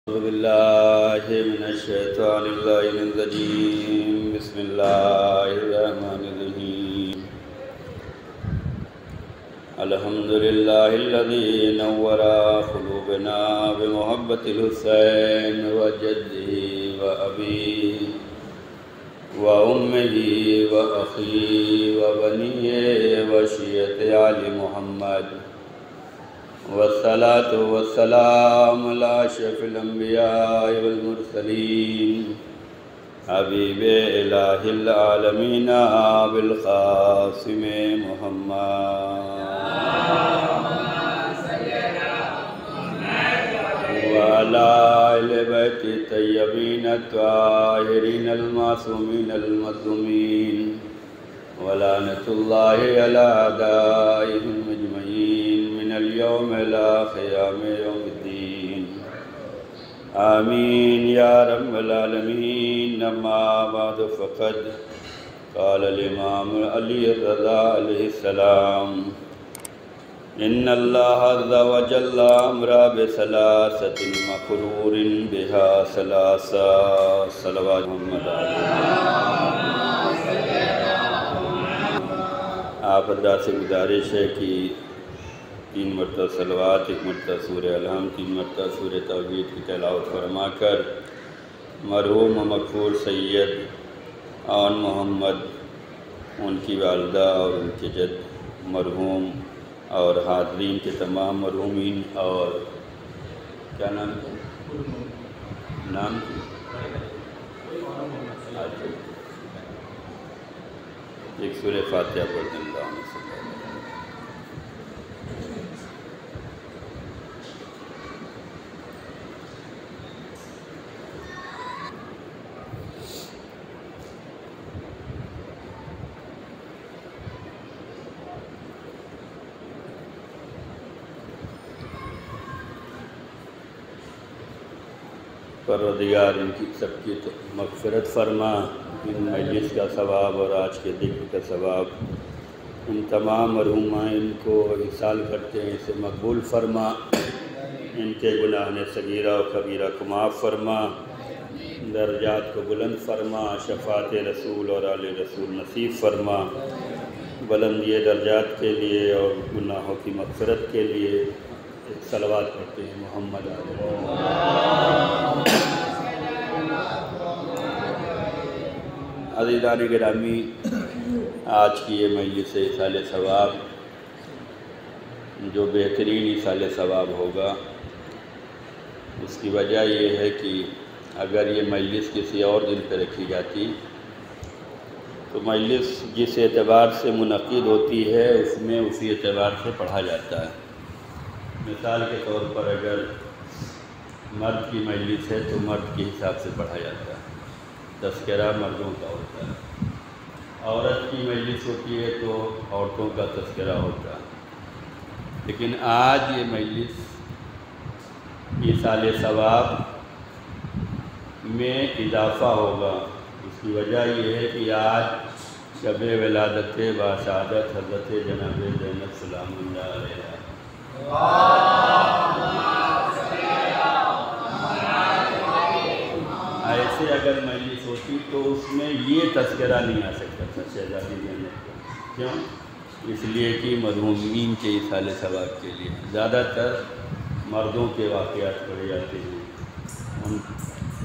أعوذ بالله من الشيطان الرجيم بسم الله الرحمن الرحيم الحمد لله الذي نور قلوبنا بمحبة الحسين وجده وأبيه وأمه وأخيه وبنيه وشيعة آل محمد والصلاة والسلام على أشرف الأنبياء والمرسلين حبيب إله العالمين بالقاسم محمد وعلى آل بيت الطيبين الطاهرين المعصومين المظلومين ولعنة الله على أعدائهم أجمعين من اليوم إلى قيام يوم الدين آمين يا رب العالمين. أما بعد فقد قال الإمام علي الرضا عليه السلام إن الله عز وجل أمر بثلاثة مقرور بها ثلاثة صلوات محمد آپ حضرات سے گزارش ہے کہ 3 مرتبہ صلوات، 1 مرتبہ سورہ الحمد، 3 مرتبہ سورہ توحید کی تلاوت فرما کر مرحوم مغفور سید آن محمد، ان کی والدہ اور ان کے جد مرحوم اور حاضرین کے تمام مرحومین اور کیا نام ہے؟ نام ایک سورہ فاتحہ پڑھ دیں. اللہ صلی اللہ علیہ پروردگار ان کی سب کی مغفرت فرما، ان مجلس کا ثواب اور آج کے ذکر کا ثواب ان تمام مرحومین کو احسان کرتے ہیں اسے مقبول فرما، ان کے گناہ صغیرہ و کبیرہ کو معاف فرما، درجات کو بلند فرما، شفاعت رسول اور آل رسول نصیب فرما. بلندی درجات کے لیے اور گناہوں کی مغفرت کے لیے صلوات پڑھتے ہیں محمد عزیزان گرامی. آج کی یہ مجلس ایصال ثواب جو بہترین ایصال ثواب ہوگا، اس کی وجہ یہ ہے کہ اگر یہ مجلس کسی اور دن پہ رکھی جاتی تو مجلس جس اعتبار سے منعقد ہوتی ہے اس میں اسی اعتبار سے پڑھا جاتا ہے. مثال کے طور پر اگر مرد کی مجلس ہے تو مرد کے حساب سے پڑھا جاتا ہے، تذکرہ مردوں کا ہوتا ہے. عورت کی مجلس ہوتی ہے تو عورتوں کا تذکرہ ہوتا ہے. لیکن آج یہ مجلس ایصال ثواب میں اضافہ ہوگا. اس کی وجہ یہ ہے کہ آج شب ولادت باسعادت حضرت جناب زینب سلام اللہ علیہ ایسے اگر مجلس ہوتی تو اس میں یہ تذکرہ نہیں آ سکتا تھا شہزادی زینب کا. کیوں؟ اس لیے کہ مرحومین کے ایصال ثواب کے لیے زیادہ تر مردوں کے واقعات پڑھے جاتے ہیں، ان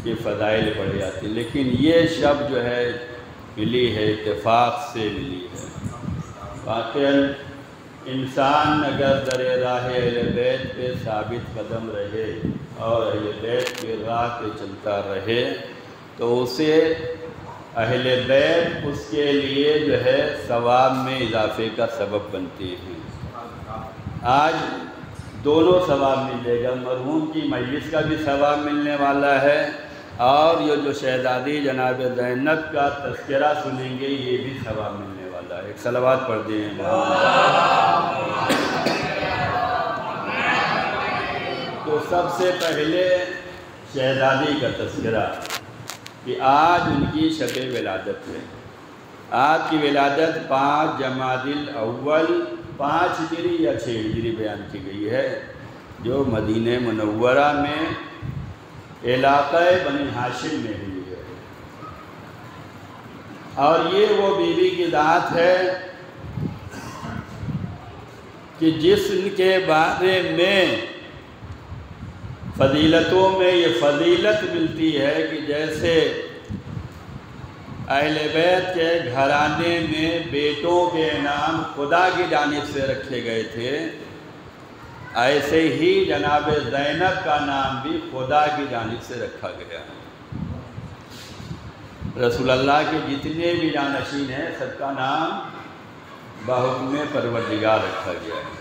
کے فضائل پڑھے جاتے ہیں. لیکن یہ شب جو ہے ملی ہے، اتفاق سے ملی ہے. واقعاً انسان اگر در راہ اہل بیت پہ ثابت قدم رہے اور اہل بیت کی راہ پہ چلتا رہے تو اسے اہل بیت اس کے لیے جو ہے ثواب میں اضافے کا سبب بنتے ہیں. آج دونوں ثواب ملے گا، مرحوم کی مجلس کا بھی ثواب ملنے والا ہے اور یہ جو شہزادی جناب زینب کا تذکرہ سنیں گے یہ بھی ثواب ملنے والا ہے. ایک صلوات پڑھ دیں. تو سب سے پہلے شہزادی کا تذکرہ کہ آج ان کی شب ولادت ہے. آپ کی ولادت 5 جمادی الاول 5 ہجری یا 6 ہجری بیان کی گئی ہے، جو مدینہ منورہ میں علاقہ بنی ہاشم میں ہوئی ہے، اور یہ وہ بیوی کی ذات ہے کہ جس کے بارے میں فضیلتوں میں یہ فضیلت ملتی ہے کہ جیسے اہل بیت کے گھرانے میں بیٹوں کے نام خدا کی جانب سے رکھے گئے تھے، ایسے ہی جناب زینب کا نام بھی خدا کی جانب سے رکھا گیا ہے۔ رسول اللہ کے جتنے بھی جانشین ہیں سب کا نام بحکم پروردگار رکھا گیا ہے،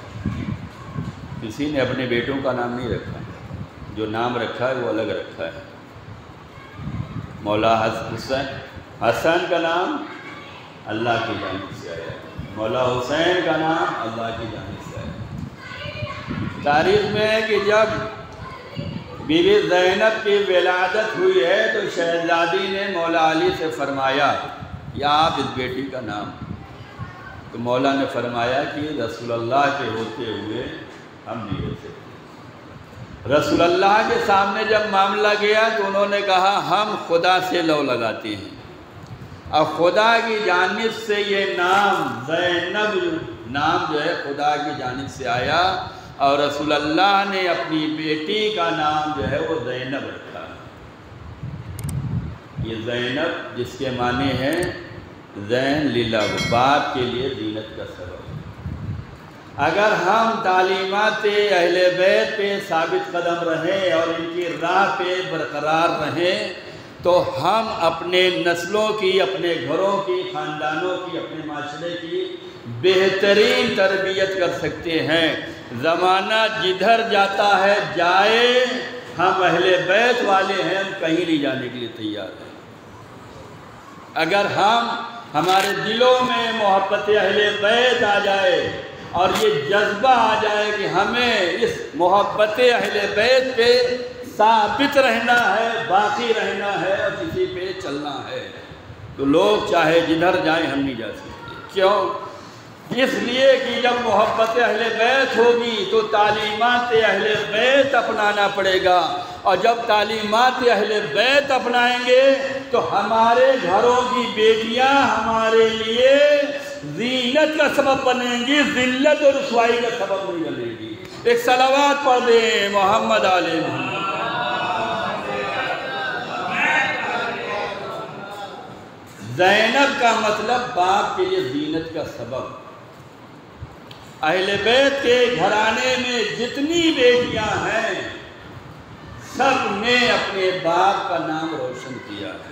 کسی نے اپنے بیٹوں کا نام نہیں رکھا، جو نام رکھا ہے وہ الگ رکھا ہے۔ مولا حسن کا نام اللہ کی جانب سے آیا، مولا حسین کا نام اللہ کی جانب سے آیا۔ تاریخ میں ہے کہ جب بی بی زینب کی ولادت ہوئی ہے تو شہزادی نے مولا علی سے فرمایا یا آپ اس بیٹی کا نام، تو مولا نے فرمایا کہ رسول اللہ کے ہوتے ہوئے ہم نہیں ہو سکتے۔ رسول اللہ کے سامنے جب معاملہ گیا تو انہوں نے کہا ہم خدا سے لو لگاتے ہیں، اور خدا کی جانب سے یہ نام زینب نام جو ہے خدا کی جانب سے آیا، اور رسول اللہ نے اپنی بیٹی کا نام جو ہے وہ زینب رکھا۔ یہ زینب جس کے معنی ہے زین للہ، باپ کے لیے زینت کا سبب۔ اگر ہم تعلیمات اہل بیت پہ ثابت قدم رہیں اور ان کی راہ پہ برقرار رہیں تو ہم اپنے نسلوں کی، اپنے گھروں کی، خاندانوں کی، اپنے معاشرے کی بہترین تربیت کر سکتے ہیں۔ زمانہ جدھر جاتا ہے جائے، ہم اہل بیت والے ہیں، ہم کہیں نہیں جانے کے لیے تیار ہیں۔ اگر ہمارے دلوں میں محبت اہل بیت آ جائے اور یہ جذبہ آ جائے کہ ہمیں اس محبت اہل بیت پہ ثابت رہنا ہے، باقی رہنا ہے اور کسی پہ چلنا ہے، تو لوگ چاہے جدھر جائیں ہم نہیں جا سکتے۔ کیوں؟ اس لیے کہ جب محبت اہل بیت ہوگی تو تعلیمات اہل بیت اپنانا پڑے گا، اور جب تعلیمات اہل بیت اپنائیں گے تو ہمارے گھروں کی بیٹیاں ہمارے لیے زینت کا سبب بنیں گی، ذلت اور رسوائی کا سبب نہیں بنیں گی۔ ایک صلوات پڑھ دیں محمد علیہ محمد۔ زینب کا مطلب باپ کے لیے زینت کا سبب۔ اہل بیت کے گھرانے میں جتنی بیٹیاں ہیں سب نے اپنے باپ کا نام روشن کیا ہے۔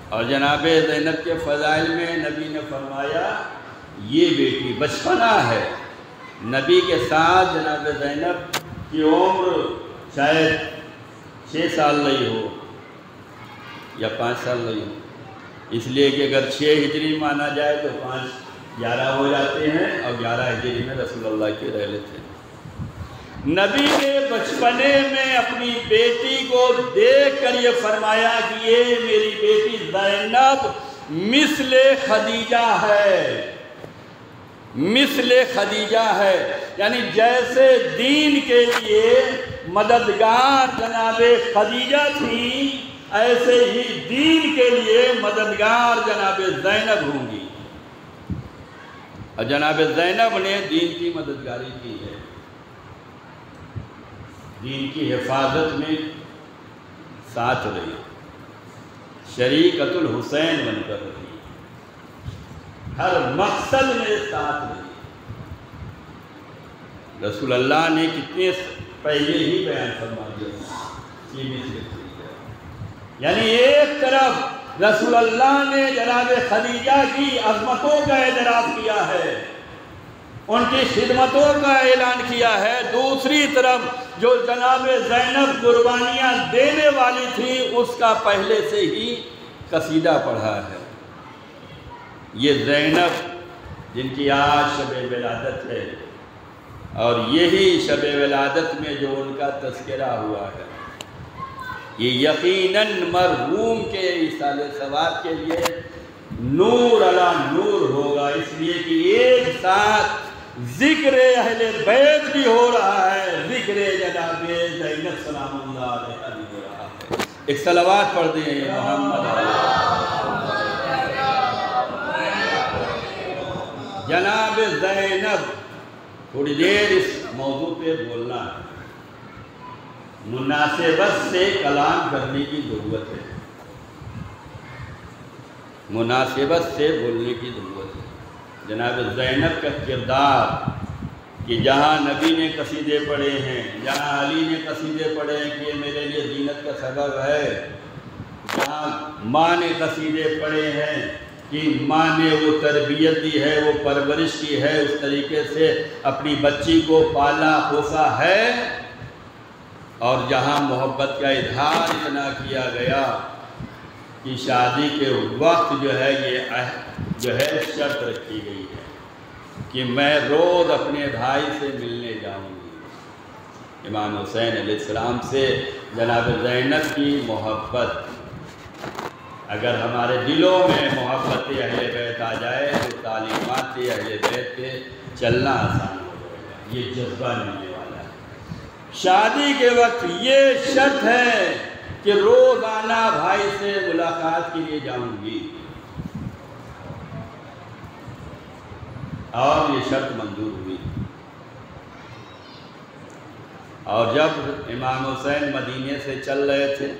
اور جناب زینب کے فضائل میں نبی نے فرمایا یہ بیٹی بچپنا ہے۔ نبی کے ساتھ جناب زینب کی عمر شاید 6 سال نہیں ہو یا 5 سال نہیں ہو، اس لیے کہ اگر 6 ہجری مانا جائے تو 5 11 ہو جاتے ہیں، اور 11 ہجری میں رسول اللہ کے رہ لیتے ہیں۔ نبی نے بچپنے میں اپنی بیٹی کو دیکھ کر یہ فرمایا کہ یہ میری بیٹی زینب مثل خدیجہ ہے، مثل خدیجہ ہے، یعنی جیسے دین کے لیے مددگار جناب خدیجہ تھی ایسے ہی دین کے لیے مددگار جناب زینب ہوں گی، اور جناب زینب نے دین کی مددگاری کی ہے، دین کی حفاظت میں ساتھ رہی، شریکت الحسین بن کر رہی، ہر مقصد میں ساتھ رہی۔ رسول اللہ نے کتنے پہلے ہی بیان فرما دیا، یعنی ایک طرف رسول اللہ نے جناب خدیجہ کی عظمتوں کا اعتراف کیا ہے، ان کی خدمتوں کا اعلان کیا ہے، دوسری طرف جو جناب زینب قربانیاں دینے والی تھی اس کا پہلے سے ہی قصیدہ پڑھا ہے۔ یہ زینب جن کی آج شب ولادت ہے، اور یہی شب ولادت میں جو ان کا تذکرہ ہوا ہے، یہ یقیناً مرحوم کے ایصال ثواب کے لیے نور علی نور ہوگا، اس لیے کہ ایک ساتھ ذکر اہل بیت بھی ہو رہا ہے، ذکر جناب زینب سلام اللہ علیہ بھی ہو رہا ہے۔ ایک صلوات پڑھ دیں محمد جناب زینب۔ تھوڑی دیر اس موضوع پہ بولنا ہے، مناسبت سے کلام کرنے کی ضرورت ہے، مناسبت سے بولنے کی ضرورت ہے۔ جناب زینب کا کردار کہ جہاں نبی نے قصیدے پڑھے ہیں، جہاں علی نے قصیدے پڑھے ہیں کہ یہ میرے لیے زینت کا سبب ہے، جہاں ماں نے قصیدے پڑھے ہیں کہ ماں نے وہ تربیت دی ہے، وہ پرورش کی ہے، اس طریقے سے اپنی بچی کو پالا پوسا ہے، اور جہاں محبت کا اظہار اتنا کیا گیا کہ شادی کے وقت جو ہے یہ شرط رکھی گئی ہے کہ میں روز اپنے بھائی سے ملنے جاؤں گی۔ امام حسین علیہ السلام سے جناب زینب کی محبت، اگر ہمارے دلوں میں محبت اہل بیت آ جائے تو تعلیمات اہل بیت پہ چلنا آسان ہو جائے گا، یہ جذبہ ملنے والا ہے۔ شادی کے وقت یہ شرط ہے کہ روزانہ بھائی سے ملاقات کے لیے جاؤں گی، اور یہ شرط منظور ہوئی۔ اور جب امام حسین مدینے سے چل رہے تھے،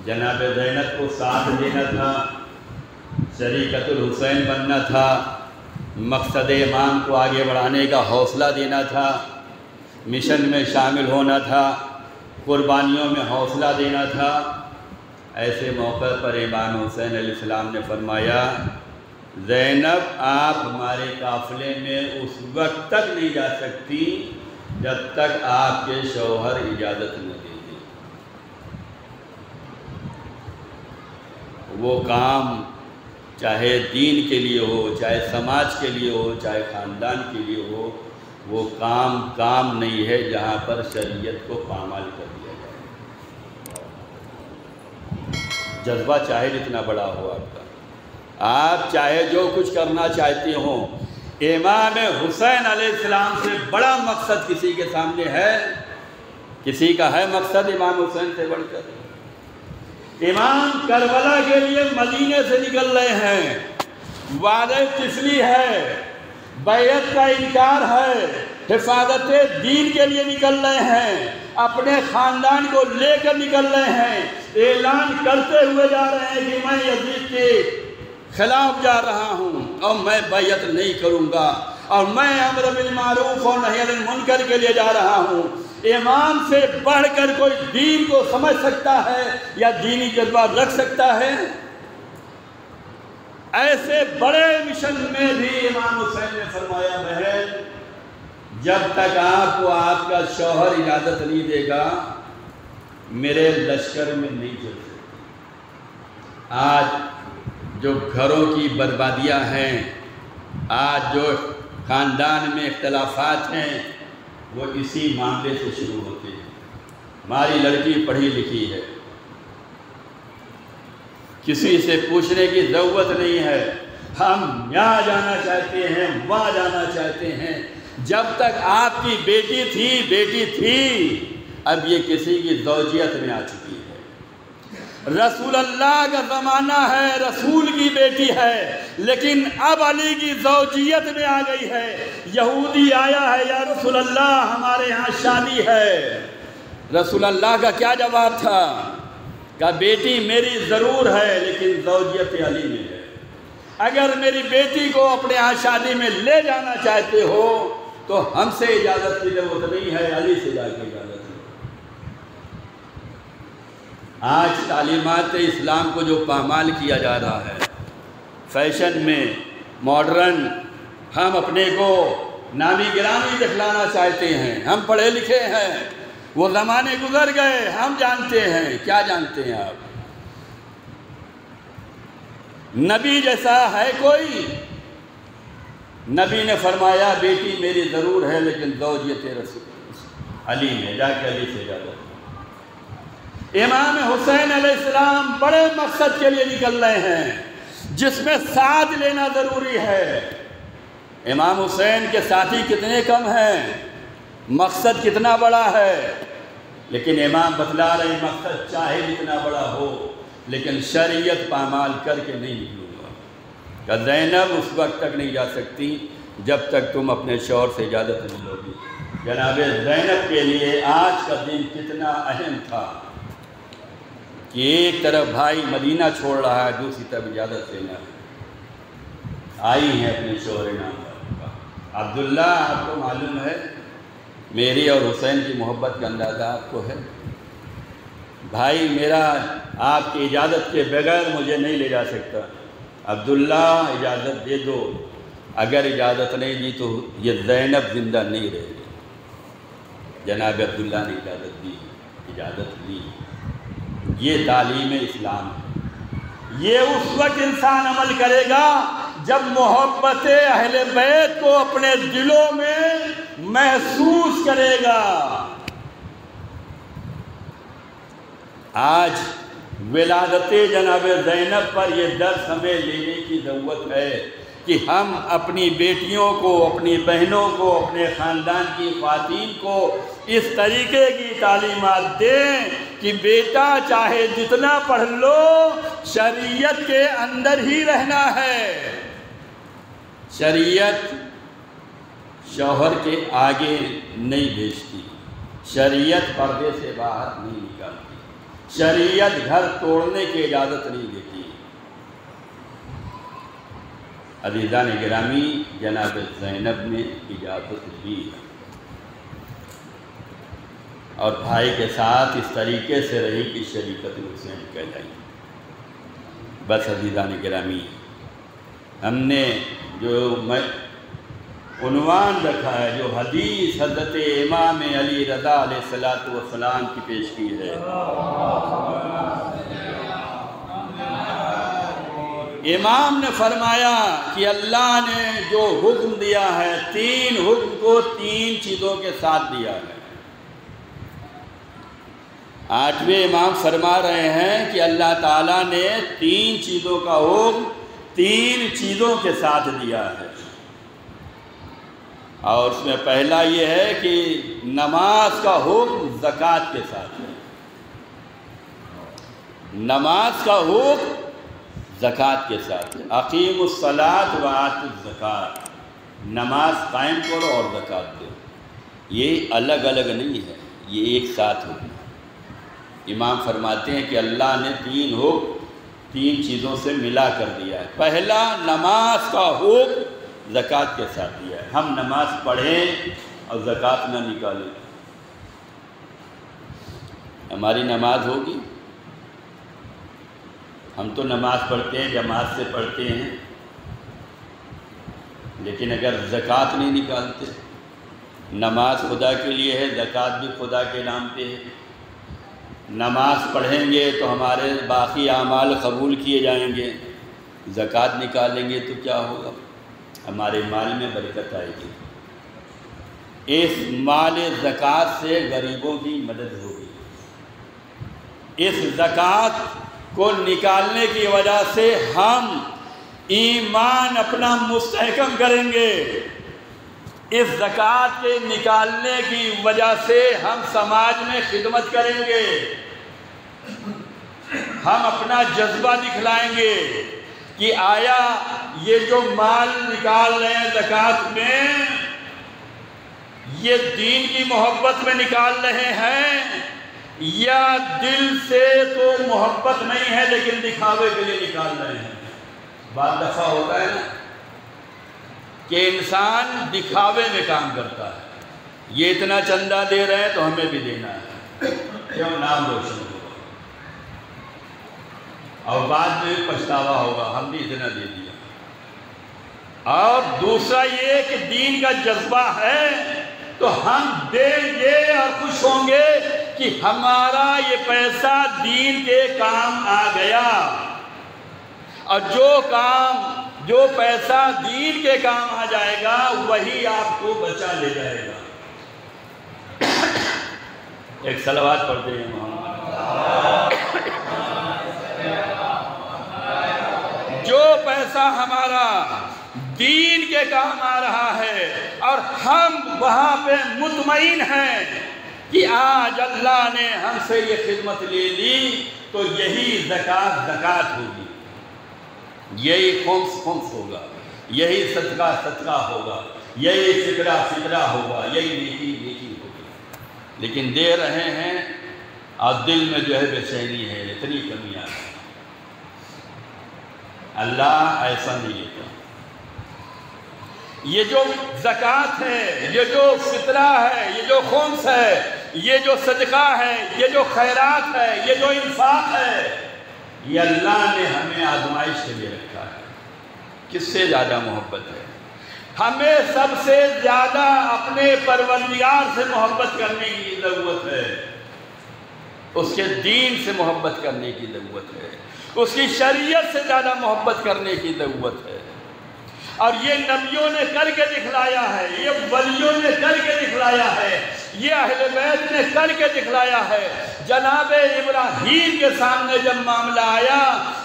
جناب زینب کو ساتھ دینا تھا، شریکت الحسین بننا تھا، مقصد امام کو آگے بڑھانے کا حوصلہ دینا تھا، مشن میں شامل ہونا تھا، قربانیوں میں حوصلہ دینا تھا۔ ایسے موقع پر امام حسین علیہ السلام نے فرمایا، زینب آپ ہمارے قافلے میں اس وقت تک نہیں جا سکتی جب تک آپ کے شوہر اجازت نہ دیں گے۔ وہ کام چاہے دین کے لیے ہو، چاہے سماج کے لیے ہو، چاہے خاندان کے لیے ہو، وہ کام نہیں ہے جہاں پر شریعت کو پامال کر دیا جائے۔ جذبہ چاہے جتنا بڑا ہو آپ کا، آپ چاہے جو کچھ کرنا چاہتے ہوں، امام حسین علیہ السلام سے بڑا مقصد کسی کے سامنے ہے؟ کسی کا ہے مقصد امام حسین سے بڑھ کر؟ امام کربلا کے لیے مدینے سے نکل رہے ہیں، وعدہ تسلی ہے، بیعت کا انکار ہے، حفاظت دین کے لیے نکل رہے ہیں، اپنے خاندان کو لے کر نکل رہے ہیں، اعلان کرتے ہوئے جا رہے ہیں کہ میں یزید کے خلاف جا رہا ہوں اور میں بیعت نہیں کروں گا، اور میں امر بالمعروف اور نہی عن المنکر کے لیے جا رہا ہوں۔ امام سے بڑھ کر کوئی دین کو سمجھ سکتا ہے یا دینی جذبہ رکھ سکتا ہے؟ ایسے بڑے مشن میں بھی امام حسین نے فرمایا، بہن جب تک آپ کو آپ کا شوہر اجازت نہیں دے گا میرے لشکر میں نہیں چل سکتے۔ آج جو گھروں کی بربادیاں ہیں، آج جو خاندان میں اختلافات ہیں، وہ اسی معاملے سے شروع ہوتے ہیں۔ ہماری لڑکی پڑھی لکھی ہے، کسی سے پوچھنے کی ضرورت نہیں ہے، ہم یہاں جانا چاہتے ہیں، وہاں جانا چاہتے ہیں۔ جب تک آپ کی بیٹی تھی، اب یہ کسی کی زوجیت میں آ چکی ہے۔ رسول اللہ کا زمانہ ہے، رسول کی بیٹی ہے، لیکن اب علی کی زوجیت میں آ گئی ہے۔ یہودی آیا ہے، یا رسول اللہ ہمارے ہاں شادی ہے۔ رسول اللہ کا کیا جواب تھا؟ کہ بیٹی میری ضرور ہے لیکن زوجیت علی میں ہے۔ اگر میری بیٹی کو اپنے ہاں شادی میں لے جانا چاہتے ہو تو ہم سے اجازت کی ضرورت نہیں ہے، علی سے جا کے اجازت ہے۔ آج تعلیمات اسلام کو جو پامال کیا جا رہا ہے، فیشن میں ماڈرن، ہم اپنے کو نامی گرامی دکھلانا چاہتے ہیں، ہم پڑھے لکھے ہیں، وہ زمانے گزر گئے، ہم جانتے ہیں۔ کیا جانتے ہیں آپ؟ نبی جیسا ہے کوئی؟ نبی نے فرمایا بیٹی میری ضرور ہے لیکن زوجیت رسول علی میں، جا کے علی سے اجازت۔ امام حسین علیہ السلام بڑے مقصد کے لیے نکل رہے ہیں جس میں ساتھ لینا ضروری ہے۔ امام حسین کے ساتھی کتنے کم ہیں، مقصد کتنا بڑا ہے، لیکن امام بتلا رہے مقصد چاہے جتنا بڑا ہو لیکن شریعت پامال کر کے نہیں نکلوں گا۔ کہ زینب اس وقت تک نہیں جا سکتی جب تک تم اپنے شوہر سے اجازت نہیں لو گی۔ جناب زینب کے لیے آج کا دن کتنا اہم تھا کہ ایک طرف بھائی مدینہ چھوڑ رہا ہے، دوسری طرف اجازت لینا آئی ہیں اپنے شوہر نام پر۔ عبداللہ آپ کو معلوم ہے میری اور حسین کی محبت کا اندازہ آپ کو ہے، بھائی میرا آپ کی اجازت کے بغیر مجھے نہیں لے جا سکتا، عبداللہ اجازت دے دو۔ اگر اجازت نہیں دی تو یہ زینب زندہ نہیں رہے گی۔ جناب عبداللہ نے اجازت دی، اجازت دی۔ یہ تعلیم اسلام ہے۔ یہ اس وقت انسان عمل کرے گا جب محبت اہل بیت کو اپنے دلوں میں محسوس کرے گا۔ آج ولادت جناب زینب پر یہ درس ہمیں لینے کی ضرورت ہے کہ ہم اپنی بیٹیوں کو، اپنی بہنوں کو، اپنے خاندان کی خواتین کو اس طریقے کی تعلیمات دیں کہ بیٹا چاہے جتنا پڑھ لو شریعت کے اندر ہی رہنا ہے۔ شریعت شوہر کے آگے نہیں بھیجتی، شریعت پردے سے باہر نہیں نکالتی، شریعت گھر توڑنے کی اجازت نہیں دیتی۔ عزیزان گرامی، جناب زینب نے اجازت دی اور بھائی کے ساتھ اس طریقے سے رہی کہ شریعت حسین کہلائی۔ بس عزیزان گرامی، ہم نے جو عنوان رکھا ہے، جو حدیث حضرت امام علی رضا علیہ السلام کی پیش کی ہے، امام نے فرمایا کہ اللہ نے جو حکم دیا ہے، 3 حکم کو 3 چیزوں کے ساتھ دیا ہے۔ 8ویں امام فرما رہے ہیں کہ اللہ تعالیٰ نے 3 چیزوں کا حکم 3 چیزوں کے ساتھ دیا ہے، اور اس میں پہلا یہ ہے کہ نماز کا حکم زکوٰۃ کے ساتھ ہے۔ نماز کا حکم زکوٰۃ کے ساتھ ہے۔ اقیم الصلاۃ وآتوا الزکوٰۃ، نماز قائم کرو اور زکوٰۃ دو۔ یہ الگ الگ نہیں ہے، یہ ایک ساتھ حکم ہے۔ امام فرماتے ہیں کہ اللہ نے 3 حکم 3 چیزوں سے ملا کر دیا ہے۔ پہلا نماز کا حکم زکوٰۃ کے ساتھ دیا ہے۔ ہم نماز پڑھیں اور زکوٰۃ نہ نکالیں، ہماری نماز ہوگی؟ ہم تو نماز پڑھتے ہیں، جماعت سے پڑھتے ہیں، لیکن اگر زکوٰۃ نہیں نکالتے، نماز خدا کے لیے ہے، زکوٰۃ بھی خدا کے نام پہ ہے۔ نماز پڑھیں گے تو ہمارے باقی اعمال قبول کیے جائیں گے، زکوٰۃ نکالیں گے تو کیا ہوگا؟ ہمارے مال میں برکت آئے گی، اس مال زکوٰۃ سے غریبوں کی مدد ہوگی، اس زکوٰۃ کو نکالنے کی وجہ سے ہم ایمان اپنا مستحکم کریں گے، اس زکوٰۃ کے نکالنے کی وجہ سے ہم سماج میں خدمت کریں گے، ہم اپنا جذبہ دکھلائیں گے کہ آیا یہ جو مال نکال رہے ہیں زکوٰۃ میں، یہ دین کی محبت میں نکال رہے ہیں یا دل سے تو محبت نہیں ہے لیکن دکھاوے کے لیے نکال رہے ہیں؟ بعض دفعہ ہوتا ہے نا کہ انسان دکھاوے میں کام کرتا ہے، یہ اتنا چندہ دے رہے ہیں تو ہمیں بھی دینا ہے، کیوں نام روشن ہوگا اور بعد میں پچھتاوا ہوگا ہم نے اتنا دے دیا۔ اور دوسرا یہ کہ دین کا جذبہ ہے تو ہم دیں گے اور خوش ہوں گے کہ ہمارا یہ پیسہ دین کے کام آ گیا، اور جو پیسہ دین کے کام آ جائے گا وہی آپ کو بچا لے جائے گا۔ ایک صلوات پڑھتے ہیں محمد۔ جو پیسہ ہمارا دین کے کام آ رہا ہے، اور ہم وہاں پہ مطمئن ہیں کہ آج اللہ نے ہم سے یہ خدمت لے لی تو یہی زکوٰۃ ہوگی، یہی خمس ہوگا، یہی صدقہ ہوگا، یہی فطرہ ہوگا، یہی نیکی ہوگی۔ لیکن دے رہے ہیں اور دل میں جو ہے بے چینی ہے، اتنی کمیاں ہیں۔ اللہ ایسا نہیں لیتا۔ یہ جو زکوٰۃ ہے، یہ جو فطرہ ہے، یہ جو خمس ہے، یہ جو صدقہ ہے، یہ جو خیرات ہے، یہ جو انفاق ہے، یہ اللہ نے ہمیں آزمائش کے لیے رکھا ہے۔ کس سے زیادہ محبت ہے؟ ہمیں سب سے زیادہ اپنے پروردگار سے محبت کرنے کی ضرورت ہے، اس کے دین سے محبت کرنے کی ضرورت ہے، اس کی شریعت سے زیادہ محبت کرنے کی ضرورت ہے۔ اور یہ نبیوں نے کر کے دکھلایا ہے، یہ ولیوں نے کر کے دکھلایا ہے، یہ اہل بیت نے کر کے دکھلایا ہے۔ جناب ابراہیم کے سامنے جب معاملہ آیا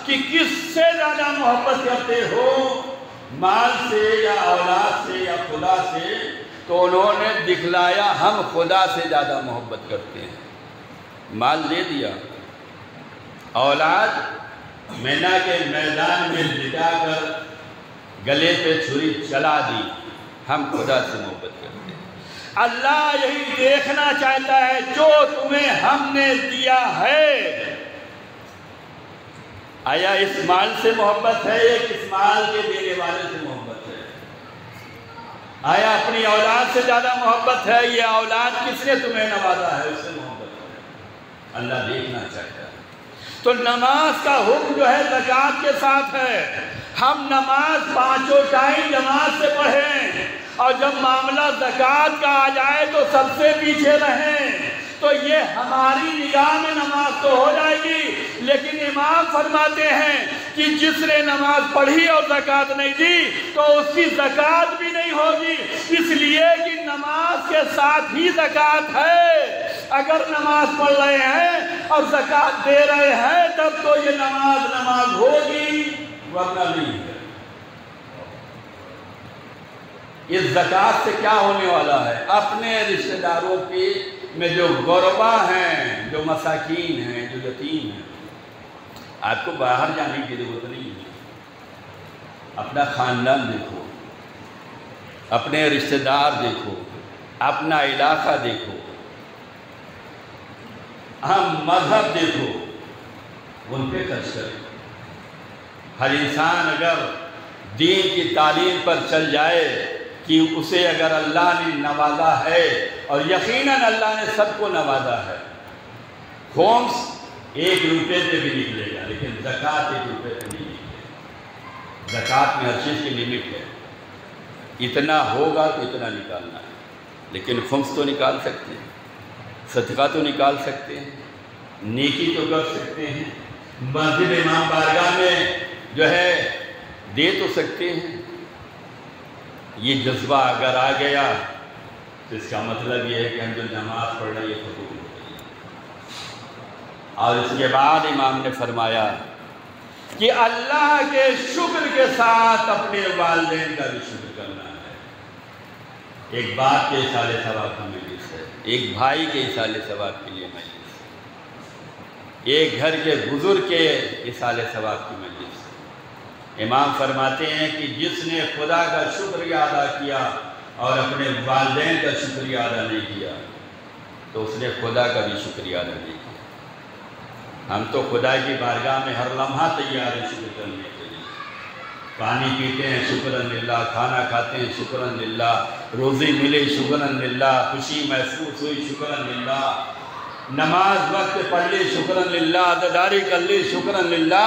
کہ کس سے زیادہ محبت کرتے ہو، مال سے یا اولاد سے یا خدا سے، تو انہوں نے دکھلایا ہم خدا سے زیادہ محبت کرتے ہیں۔ مال دے دیا، اولاد مینا کے میدان میں لٹا کر گلے پہ چھری چلا دی، ہم خدا سے محبت کرتے ہیں۔ اللہ یہی دیکھنا چاہتا ہے جو تمہیں ہم نے دیا ہے، آیا اس مال سے محبت ہے یا کس مال کے دینے والے سے محبت ہے؟ آیا اپنی اولاد سے زیادہ محبت ہے یا اولاد کس نے تمہیں نوازا ہے اس سے محبت ہے؟ اللہ دیکھنا چاہتا ہے۔ تو نماز کا حکم جو ہے زکوٰۃ کے ساتھ ہے۔ ہم نماز 5 ٹائم جماعت سے پڑھیں، اور جب معاملہ زکوٰۃ کا آ جائے تو سب سے پیچھے رہیں، تو یہ ہماری نگاہ میں نماز تو ہو جائے گی، لیکن امام فرماتے ہیں کہ جس نے نماز پڑھی اور زکوٰۃ نہیں دی تو اس کی زکوٰۃ بھی نہیں ہوگی، اس لیے کہ نماز کے ساتھ ہی زکوٰۃ ہے۔ اگر نماز پڑھ رہے ہیں اور زکوٰۃ دے رہے ہیں تب تو یہ نماز ہوگی، ورنہ نہیں ہے۔ اس زکوٰۃ سے کیا ہونے والا ہے؟ اپنے رشتہ داروں کی میں جو غربا ہیں، جو مساکین ہیں، جو یتیم ہیں، آپ کو باہر جانے کی ضرورت نہیں ہے۔ اپنا خاندان دیکھو، اپنے رشتہ دار دیکھو، اپنا علاقہ دیکھو، ہم مذہب دیکھو، ان پہ خرچ کریں۔ ہر انسان اگر دین کی تعلیم پر چل جائے کہ اسے اگر اللہ نے نوازا ہے، اور یقیناً اللہ نے سب کو نوازا ہے، خمس 1 روپے پہ بھی نکلے گا، لیکن زکوٰۃ 1 روپے پہ نہیں نکلے گا۔ زکوٰۃ میں ہر چیز کی لمٹ ہے، اتنا ہوگا تو اتنا نکالنا ہے، لیکن خمس تو نکال سکتے ہیں، صدقہ تو نکال سکتے ہیں، نیکی تو کر سکتے ہیں، مسجد امام بارگاہ میں جو ہے دے تو سکتے ہیں۔ یہ جذبہ اگر آ گیا تو اس کا مطلب یہ ہے کہ ہم جو نماز پڑھ رہے ہیں یہ قبول ہو گئی۔ اور اس کے بعد امام نے فرمایا کہ اللہ کے شکر کے ساتھ اپنے والدین کا بھی شکر کرنا ہے۔ ایک باپ کے ایصال ثواب کی مجلس ہے، ایک بھائی کے ایصال ثواب کے لیے مجلس ہے، ایک گھر کے بزرگ کے ایصال ثواب کی مجلس ہے۔ امام فرماتے ہیں کہ جس نے خدا کا شکریہ ادا کیا اور اپنے والدین کا شکریہ ادا نہیں کیا تو اس نے خدا کا بھی شکریہ ادا نہیں کیا۔ ہم تو خدا کی بارگاہ میں ہر لمحہ تیار ہیں شکر کرنے کے لیے۔ پانی پیتے ہیں شکراً للہ، کھانا کھاتے ہیں شکراً للہ، روزی ملی شکراً للہ، خوشی محسوس ہوئی شکراً للہ، نماز وقت پڑھ لی شکراً للہ، عزاداری کر لی شکراً للہ،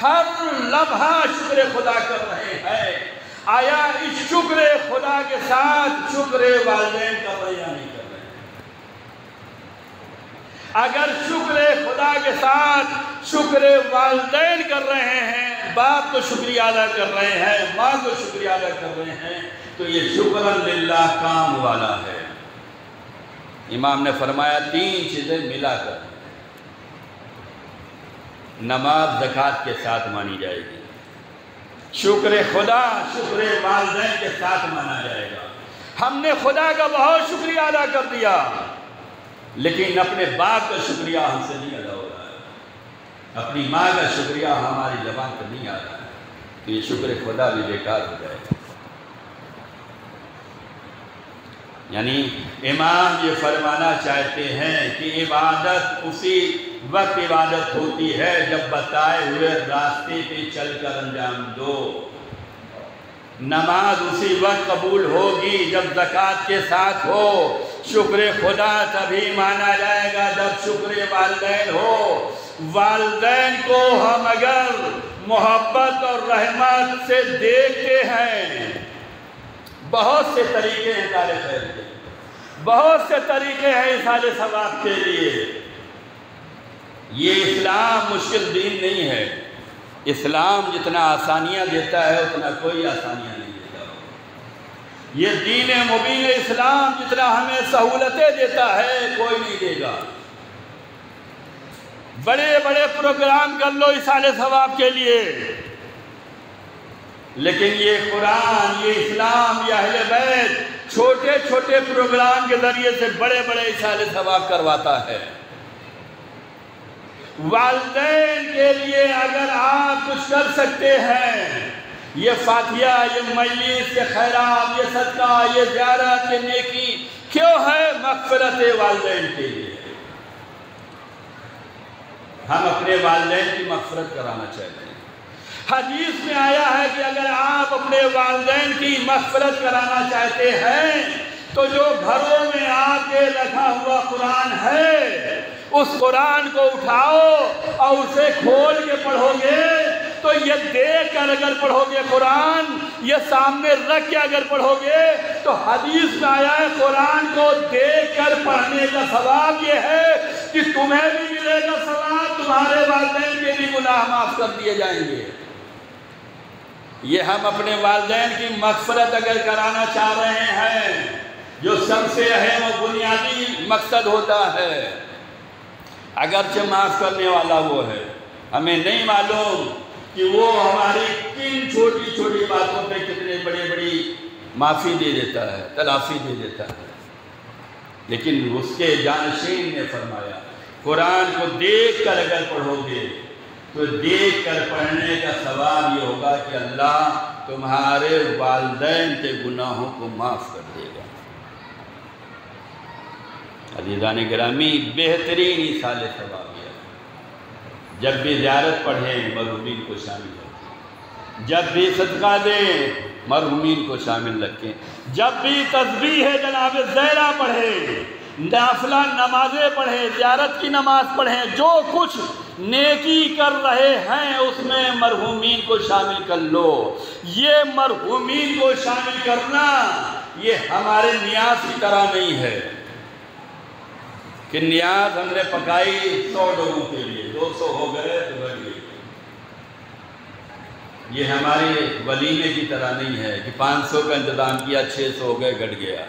ہر لمحہ شکر خدا کر رہے ہیں۔ آیا اس شکر خدا کے ساتھ شکر والدین کا بیان نہیں کر رہے ہیں؟ اگر شکر خدا کے ساتھ شکر والدین کر رہے ہیں، باپ کو شکریہ ادا کر رہے ہیں، ماں کو شکریہ ادا کر رہے ہیں، تو یہ شکراً للہ کام والا ہے۔ امام نے فرمایا 3 چیزیں ملا کر نماز زکوٰۃ کے ساتھ مانی جائے گی۔ شکر خدا شکر والدین کے ساتھ مانا جائے گا۔ ہم نے خدا کا بہت شکریہ ادا کر دیا، لیکن اپنے باپ کا شکریہ ہم سے نہیں ادا ہو رہا ہے، اپنی ماں کا شکریہ ہماری زبان پر نہیں آ رہا ہے، تو یہ شکر خدا بھی بیکار ہو جائے گا۔ یعنی امام یہ فرمانا چاہتے ہیں کہ عبادت اسی وقت عبادت ہوتی ہے جب بتائے ہوئے راستے پہ چل کر انجام دو۔ نماز اسی وقت قبول ہوگی جب زکوٰۃ کے ساتھ ہو۔ شکر خدا تبھی مانا جائے گا جب شکر والدین ہو۔ والدین کو ہم اگر محبت اور رحمت سے دیکھتے ہیں، بہت سے طریقے ہیں کار خیر کے، بہت سے طریقے ہیں اصال ثواب کے لیے۔ یہ اسلام مشکل دین نہیں ہے، اسلام جتنا آسانیاں دیتا ہے اتنا کوئی آسانیاں نہیں دیتا۔ یہ دین مبین اسلام جتنا ہمیں سہولتیں دیتا ہے کوئی نہیں دے گا۔ بڑے بڑے پروگرام کر لو اصال ثواب کے لیے، لیکن یہ قرآن، یہ اسلام، یہ اہل بیت چھوٹے چھوٹے پروگرام کے ذریعے سے بڑے بڑے اصال ثواب کرواتا ہے۔ والدین کے لیے اگر آپ کچھ کر سکتے ہیں، یہ فاتحہ، یہ مجلس، یہ خیرات، یہ صدقہ، یہ زیارت، یہ نیکی کیوں ہے؟ مغفرت والدین کے لیے۔ ہم اپنے والدین کی مغفرت کرانا چاہتے ہیں۔ حدیث میں آیا ہے کہ اگر آپ اپنے والدین کی مغفرت کرانا چاہتے ہیں تو جو گھروں میں آپ کے رکھا ہوا قرآن ہے اس قرآن کو اٹھاؤ اور اسے کھول کے پڑھو گے تو یہ دیکھ کر اگر پڑھو گے قرآن، یہ سامنے رکھ کے اگر پڑھو گے تو حدیث میں آیا ہے قرآن کو دیکھ کر پڑھنے کا ثواب یہ ہے کہ تمہیں بھی ملے گا ثواب، تمہارے والدین کے بھی گناہ معاف کر دیے جائیں گے۔ یہ ہم اپنے والدین کی مغفرت اگر کرانا چاہ رہے ہیں، جو سب سے اہم و بنیادی مقصد ہوتا ہے، اگرچہ معاف کرنے والا وہ ہے، ہمیں نہیں معلوم کہ وہ ہماری کن چھوٹی چھوٹی باتوں پہ کتنے بڑی معافی دے دیتا ہے، تلافی دے دیتا ہے، لیکن اس کے جانشین نے فرمایا قرآن کو دیکھ کر اگر پڑھو گے تو دیکھ کر پڑھنے کا ثواب یہ ہوگا کہ اللہ تمہارے والدین کے گناہوں کو معاف کر دے گا۔ عزیزان گرامی، بہترین ایصال ثواب ہے جب بھی زیارت پڑھیں مرحومین کو شامل رکھیں، جب بھی صدقہ دیں مرحومین کو شامل رکھیں، جب بھی تسبیح جناب زہرا پڑھیں، نافلہ نمازیں پڑھیں، زیارت کی نماز پڑھیں، جو کچھ نیکی کر رہے ہیں اس میں مرحومین کو شامل کر لو۔ یہ مرحومین کو شامل کرنا یہ ہمارے نیاز کی طرح نہیں ہے کہ نیاز ہم نے پکائی 100 لوگوں کے لیے، 200 ہو گئے تو بڑھ گئی۔ یہ ہمارے ولیمے کی طرح نہیں ہے کہ 500 کا انتظام کیا 600 ہو گئے گھٹ گیا۔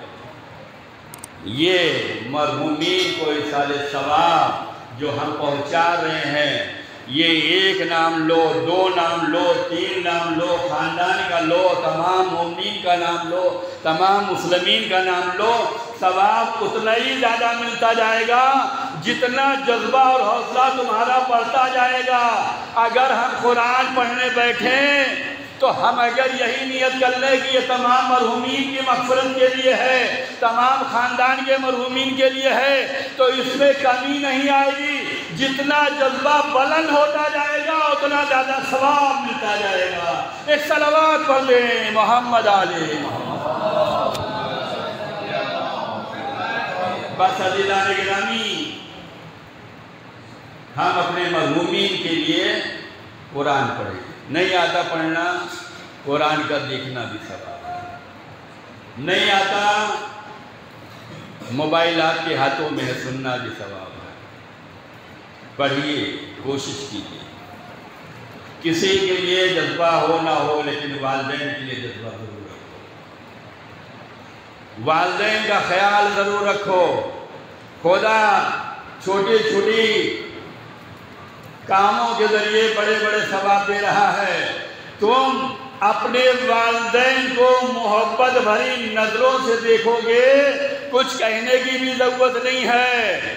یہ مرحومین کو ایصال ثواب جو ہم پہنچا رہے ہیں، یہ 1 نام لو، 2 نام لو، 3 نام لو، خاندان کا لو، تمام مومنین کا نام لو، تمام مسلمین کا نام لو، ثواب اتنا ہی زیادہ ملتا جائے گا جتنا جذبہ اور حوصلہ تمہارا بڑھتا جائے گا۔ اگر ہم قرآن پڑھنے بیٹھیں تو ہم اگر یہی نیت کر لیں کہ یہ تمام مرحومین کی مغفرت کے لیے ہے، تمام خاندان کے مرحومین کے لیے ہے، تو اس میں کمی نہیں آئے گی۔ جتنا جذبہ بلند ہوتا جائے گا اتنا زیادہ ثواب ملتا جائے گا۔ ایک صلوات پڑھ لیں محمد علیہ محمد۔ بس عزیزان گرامی، ہم اپنے مرحومین کے لیے قرآن پڑھیں۔ نہیں آتا پڑھنا، قرآن کا دیکھنا بھی ثواب ہے۔ نہیں آتا، موبائل آپ کے ہاتھوں میں ہے، سننا بھی ثواب ہے۔ پڑھیے، کوشش کیجیے، کسی کے لیے جذبہ ہو نہ ہو لیکن والدین کے لیے جذبہ ضرور رکھو، والدین کا خیال ضرور رکھو۔ خدا چھوٹی چھوٹی کاموں کے ذریعے بڑے بڑے ثواب دے رہا ہے۔ تم اپنے والدین کو محبت بھری نظروں سے دیکھو گے، کچھ کہنے کی بھی ضرورت نہیں ہے،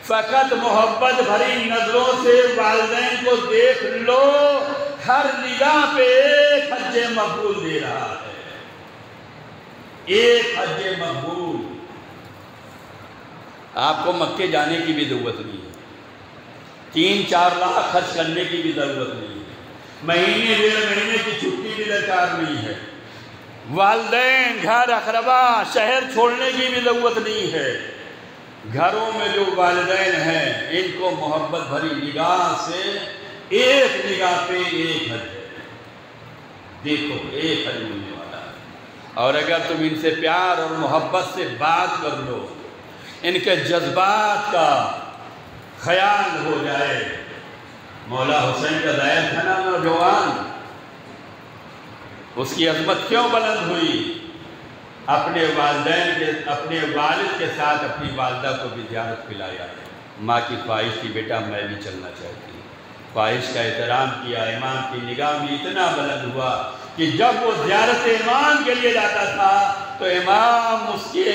فقط محبت بھری نظروں سے والدین کو دیکھ لو، ہر نگاہ پہ ایک حج مقبول دے رہا ہے، ایک حج مقبول۔ آپ کو مکے جانے کی بھی ضرورت نہیں ہے، 3-4 لاکھ خرچ کرنے کی بھی ضرورت نہیں ہے، مہینے 1.5 مہینے کی چھٹی بھی درکار نہیں ہے، والدین گھر اقربا شہر چھوڑنے کی بھی ضرورت نہیں ہے۔ گھروں میں جو والدین ہیں ان کو محبت بھری نگاہ سے ایک نگاہ پہ ایک حج ہے، دیکھو ایک حج ملنے والا ہے۔ اور اگر تم ان سے پیار اور محبت سے بات کر لو، ان کے جذبات کا خیال ہو جائے۔ مولا حسین کا ظاہر تھا نا نوجوان، اس کی عظمت کیوں بلند ہوئی؟ اپنے والد کے ساتھ اپنی والدہ کو بھی زیارت پلایا۔ ماں کی خواہش تھی بیٹا میں بھی چلنا چاہتی ہوں، خواہش کا احترام کیا، امام کی نگاہ میں اتنا بلند ہوا کہ جب وہ زیارت امام کے لیے جاتا تھا تو امام اس کے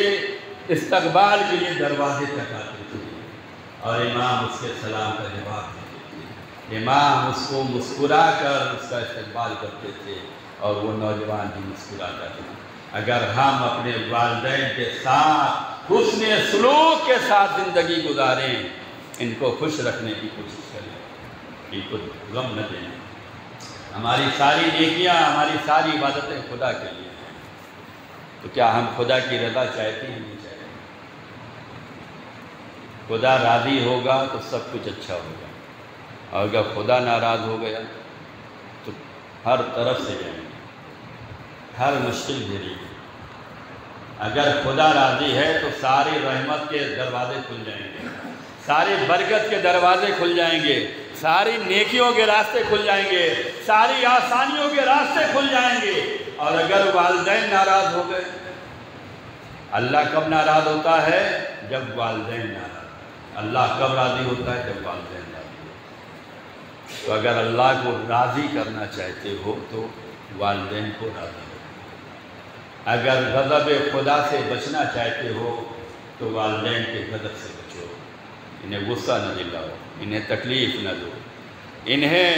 استقبال کے لیے دروازے تک آتے تھے اور امام اس کے سلام کا جواب دیتے تھے، امام اس کو مسکرا کر اس کا استقبال کرتے تھے اور وہ نوجوان بھی مسکراتا تھا۔ اگر ہم اپنے والدین کے ساتھ حسن سلوک کے ساتھ زندگی گزاریں، ان کو خوش رکھنے کی کوشش کریں، ان کو غم نہ دیں، ہماری ساری نیکیاں ہماری ساری عبادتیں خدا کے لیے ہیں، تو کیا ہم خدا کی رضا چاہتے ہیں؟ نہیں چاہتے۔ خدا راضی ہوگا تو سب کچھ اچھا ہوگا، اور اگر خدا ناراض ہو گیا تو ہر طرف سے جائیں گے، ہر مشکل گھیری گی۔ اگر خدا راضی ہے تو ساری رحمت کے دروازے کھل جائیں گے، ساری برکت کے دروازے کھل جائیں گے، ساری نیکیوں کے راستے کھل جائیں گے، ساری آسانیوں کے راستے کھل جائیں گے۔ اور اگر والدین ناراض ہو گئے، اللہ کب ناراض ہوتا ہے؟ جب والدین ناراض۔ اللہ کب راضی ہوتا ہے؟ جب والدین راضی ہوتا ہے۔ تو اگر اللہ کو راضی کرنا چاہتے ہو تو والدین کو راضی ہو، اگر غضب خدا سے بچنا چاہتے ہو تو والدین کے غضب سے بچو، انہیں غصہ نہ دلاؤ، انہیں تکلیف نہ دو، انہیں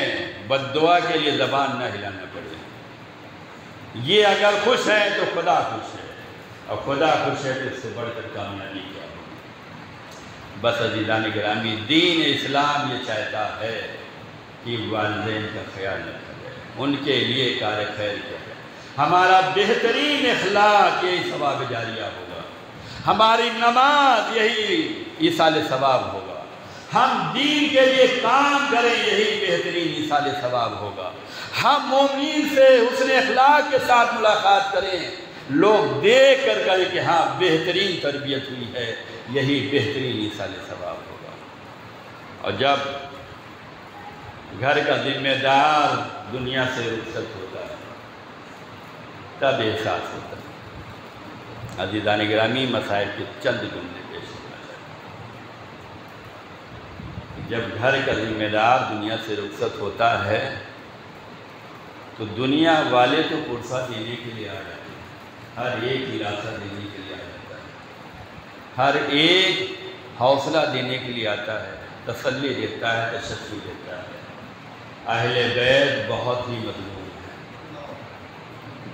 بد دعا کے لیے زبان نہ ہلانا پڑے۔ یہ اگر خوش ہیں تو خدا خوش ہے، اور خدا خوش ہے تو اس سے بڑھ کر کامیابی کیا ہو۔ بس عزیزان گرامی، دین اسلام یہ چاہتا ہے کہ والدین کا خیال رکھا جائے، ان کے لیے کار خیر کیا جائے۔ ہمارا بہترین اخلاق یہی ثواب جاریہ ہوگا، ہماری نماز یہی ایصال ثواب ہوگا، ہم دین کے لیے کام کریں یہی بہترین ایصال ثواب ہوگا، ہم مومنین سے حسن اخلاق کے ساتھ ملاقات کریں، لوگ دیکھ کر کہیں کہ ہاں بہترین تربیت ہوئی ہے، یہی بہترین ایصال ثواب ہوگا۔ اور جب گھر کا ذمہ دار دنیا سے رخصت ہوتا ہے تب احساس ہوتا ہے۔ عزیزان گرامی، مسائل کے چند جملے پیش کرنا چاہتا ہوں۔ جب گھر کا ذمہ دار دنیا سے رخصت ہوتا ہے تو دنیا والے تو پرسہ دینے کے لیے آ جاتے ہیں، ہر ایک دلاسا دینے کے لیے آ جاتا ہے، ہر ایک حوصلہ دینے کے لیے آتا ہے، تسلی دیتا ہے، تشفی دیتا ہے۔ اہل بیت بہت ہی مظلوم ہے،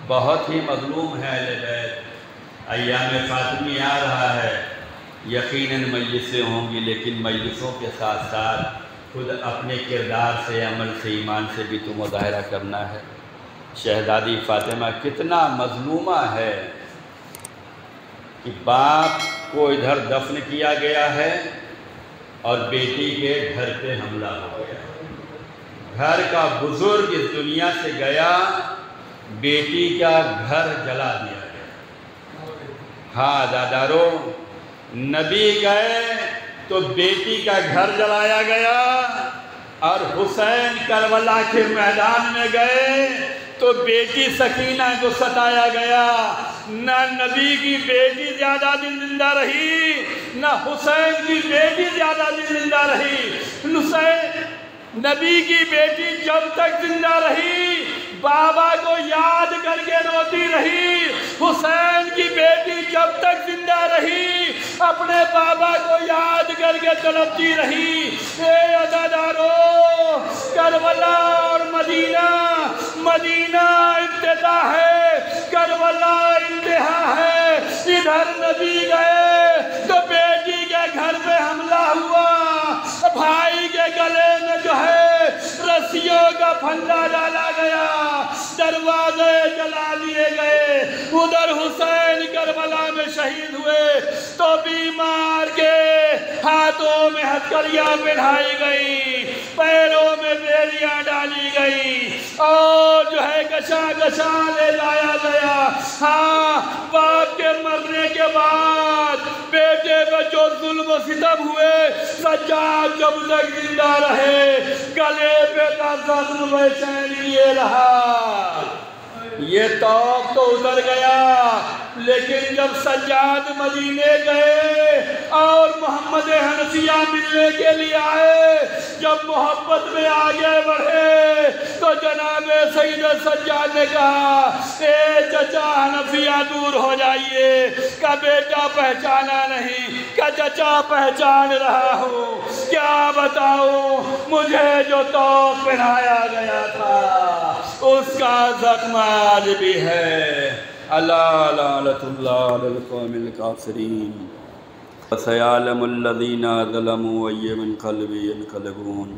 بہت ہی مظلوم ہے اہل بیت۔ ایام فاطمی آ رہا ہے، یقیناً مجلسیں ہوں گی، لیکن مجلسوں کے ساتھ ساتھ خود اپنے کردار سے، عمل سے، ایمان سے بھی تو مظاہرہ کرنا ہے۔ شہزادی فاطمہ کتنا مظلومہ ہے کہ باپ کو ادھر دفن کیا گیا ہے اور بیٹی کے گھر پہ حملہ ہو گیا، گھر کا بزرگ اس دنیا سے گیا، بیٹی کا گھر جلا دیا گیا۔ ہاں دادارو، نبی گئے تو بیٹی کا گھر جلایا گیا، اور حسین کربلا کے میدان میں گئے تو بیٹی سکینہ کو ستایا گیا۔ نہ نبی کی بیٹی زیادہ دن زندہ رہی، نہ حسین کی بیٹی زیادہ دن زندہ رہی۔ نبی کی بیٹی جب تک زندہ رہی بابا کو یاد کر کے روتی رہی، حسین کی بیٹی جب تک زندہ رہی اپنے بابا کو یاد کر کے تڑپتی رہی۔ اے عزادارو، کربلا اور مدینہ، مدینہ ابتدا ہے، کربلا انتہا ہے۔ ادھر نبی گئے تو بیٹی کے گھر پہ حملہ ہوا، بھائی کے گلے میں جو ہے رسیوں کا پھندا ڈالا گیا، دروازے جلا دیے گئے۔ ادھر حسین کربلا میں شہید ہوئے تو بیمار کے ہاتھوں میں ہتھکڑیاں پہنائی گئی، پیروں میں بیڑیاں ڈالی گئی اور جو ہے گچھا گچھا لے جایا گیا۔ ہاں، باپ کے مرنے کے بعد بیٹے پہ جو ظلم و ستم ہوئے، سجاد جب تک زندہ رہے گلے پہ کا زخم بے چینی لیے رہا۔ یہ توق تو اتر گیا، لیکن جب سجاد مدینے گئے اور محمد حنفیہ ملنے کے لیے آئے، جب محبت میں آگے بڑھے تو جناب سید سجاد نے کہا اے چچا حنفیہ دور ہو جائیے، کہ بیٹا پہچانا نہیں، کہ چچا پہچان رہا ہوں، کیا بتاؤں مجھے جو توق پہنایا گیا تھا اس کا زخم آج بھی ہے۔ اللہ لعنت اللہ علی القوم الکافرین۔ وَسَيَعْلَمُ الَّذِينَ ظَلَمُوا أَيَّ مُنْقَلَبٍ يَنْقَلِبُونَ۔